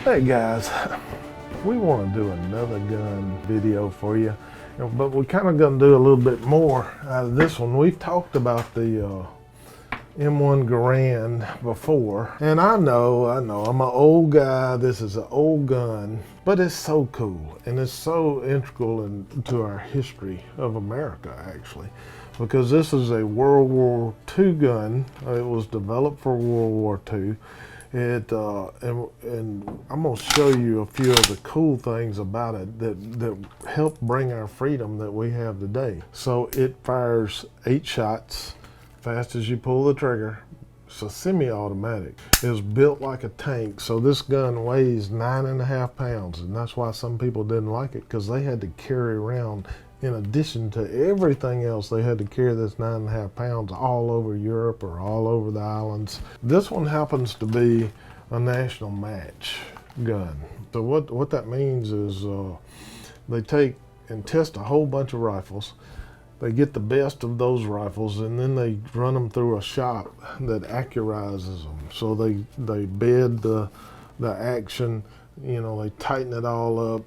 Hey guys, we want to do another gun video for you, but we're kind of going to do a little bit more out of this one. We've talked about the M1 Garand before, and I know, I'm an old guy, this is an old gun, but it's so cool, and it's so integral into our history of America, actually, because this is a World War II gun. It was developed for World War II. And I'm going to show you a few of the cool things about it that help bring our freedom that we have today. So it fires 8 shots fast as you pull the trigger. It's a semi-automatic. It's built like a tank, so this gun weighs 9.5 pounds, and that's why some people didn't like it, because they had to carry around, in addition to everything else, they had to carry this 9.5 pounds all over Europe or all over the islands. This one happens to be a national match gun. So what that means is they take and test a whole bunch of rifles. They get the best of those rifles, and then they run them through a shop that accurizes them. So they bed the action, you know, they tighten it all up.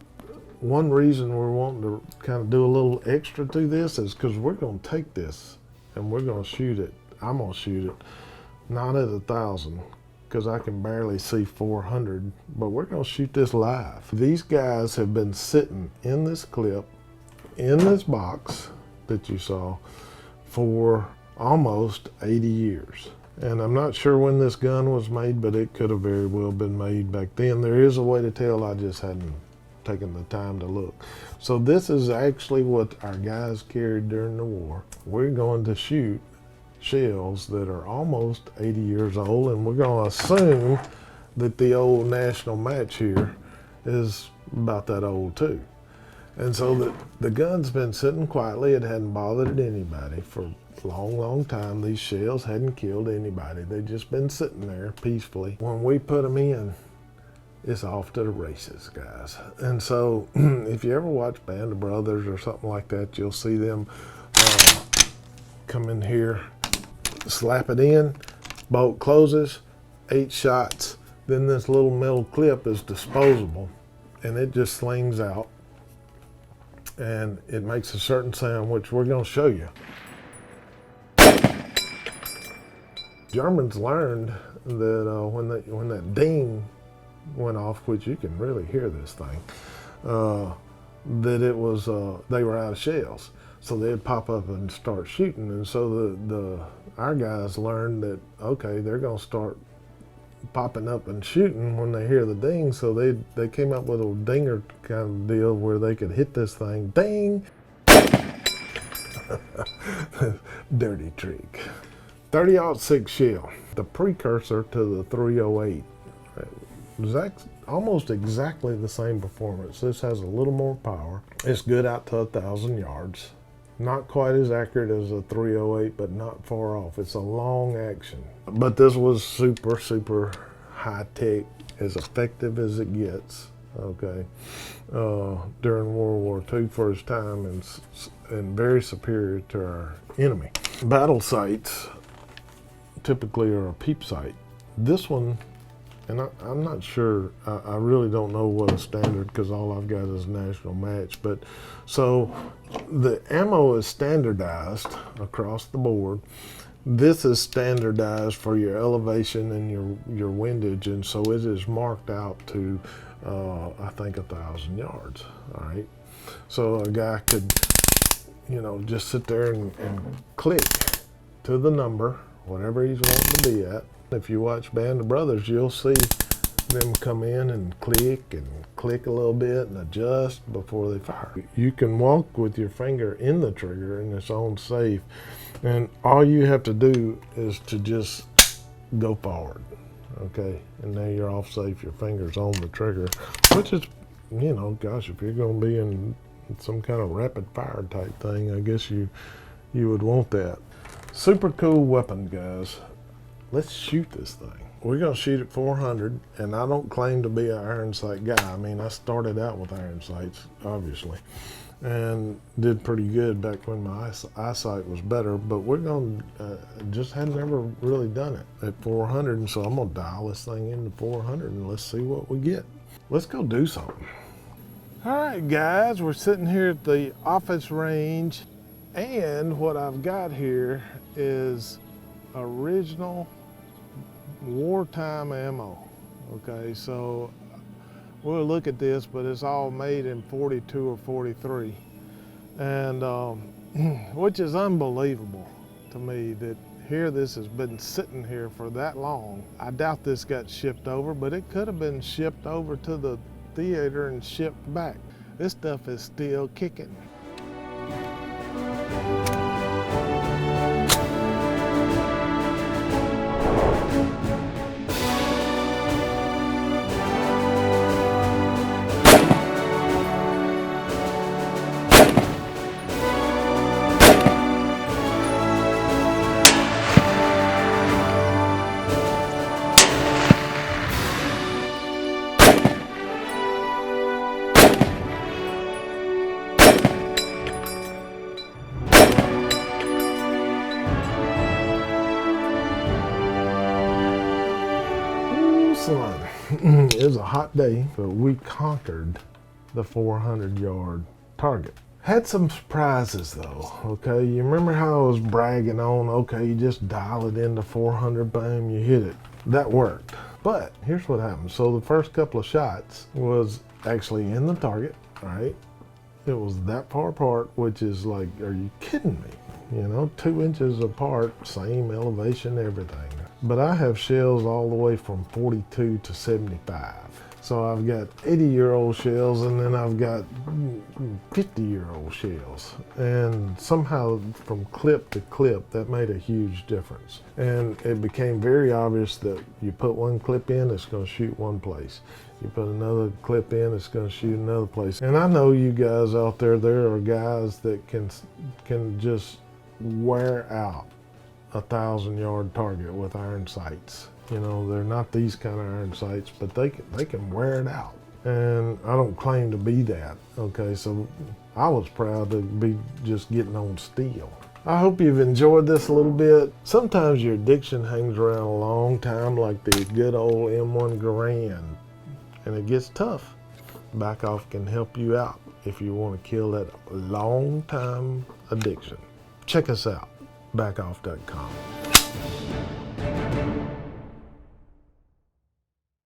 One reason we're wanting to kind of do a little extra to this is because we're going to take this and we're going to shoot it. I'm going to shoot it, not at 1,000, because I can barely see 400, but we're going to shoot this live. These guys have been sitting in this clip, in this box that you saw, for almost 80 years. And I'm not sure when this gun was made, but it could have very well been made back then. There is a way to tell, I just hadn't taking the time to look. So this is actually what our guys carried during the war. We're going to shoot shells that are almost 80 years old, and we're going to assume that the old national match here is about that old too. And so the gun's been sitting quietly. It hadn't bothered anybody for a long time. These shells hadn't killed anybody. They've just been sitting there peacefully. When we put them in, it's off to the races, guys. And so if you ever watch Band of Brothers or something like that, you'll see them come in here, slap it in, bolt closes, 8 shots. Then this little metal clip is disposable, and it just slings out, and it makes a certain sound, which we're going to show you. Germans learned that when that ding went off, which you can really hear this thing, that it was they were out of shells, so they'd pop up and start shooting. And so our guys learned that, okay, they're going to start popping up and shooting when they hear the ding. So they came up with a dinger kind of deal where they could hit this thing, ding. Dirty trick. 30-06 shell, the precursor to the 308. Almost exactly the same performance. This has a little more power. It's good out to 1,000 yards. Not quite as accurate as a 308, but not far off. It's a long action. But this was super high tech, as effective as it gets, okay, during World War II for its time, and very superior to our enemy. Battle sights typically are a peep sight. This one, and I'm not sure, I really don't know what a standard, because all I've got is national match. But so the ammo is standardized across the board. This is standardized for your elevation and your windage, and so it is marked out to, I think, 1,000 yards, all right? So a guy could, you know, just sit there and click to the number, whatever he's wanting to be at. If you watch Band of Brothers, you'll see them come in and click a little bit and adjust before they fire. You can walk with your finger in the trigger and it's on safe, and all you have to do is to just go forward, okay? And now you're off safe, your finger's on the trigger, which is, you know, gosh, if you're gonna be in some kind of rapid fire type thing, I guess you would want that. Super cool weapon, guys. Let's shoot this thing. We're gonna shoot at 400, and I don't claim to be an iron sight guy. I mean, I started out with iron sights, obviously. and did pretty good back when my eyesight was better. But we're going to, just had never really done it at 400, and so I'm going to dial this thing into 400 and let's see what we get. Let's go do something. All right, guys, we're sitting here at the office range, and what I've got here is original wartime ammo. Okay, so we'll look at this, but it's all made in 42 or 43, and which is unbelievable to me that here this has been sitting here for that long. I doubt this got shipped over, but it could have been shipped over to the theater and shipped back. This stuff is still kicking. It was a hot day, but we conquered the 400-yard target. Had some surprises though, okay? You remember how I was bragging on, okay, you just dial it into 400, bam, you hit it. That worked. But here's what happened. So the first couple of shots was actually in the target, right? It was that far apart, which is like, are you kidding me? You know, 2 inches apart, same elevation, everything. But I have shells all the way from 42 to 75. So I've got 80-year-old shells, and then I've got 50-year-old shells. And somehow from clip to clip, that made a huge difference. And it became very obvious that you put one clip in, it's going to shoot one place. You put another clip in, it's going to shoot another place. And I know you guys out there are guys that can just wear out a 1,000-yard target with iron sights. You know, they're not these kind of iron sights, but they can wear it out. And I don't claim to be that, okay? So I was proud to be just getting on steel. I hope you've enjoyed this a little bit. Sometimes your addiction hangs around a long time, like the good old M1 Garand, and it gets tough. BaccOff can help you out if you want to kill that long time addiction. Check us out. BaccOff.com.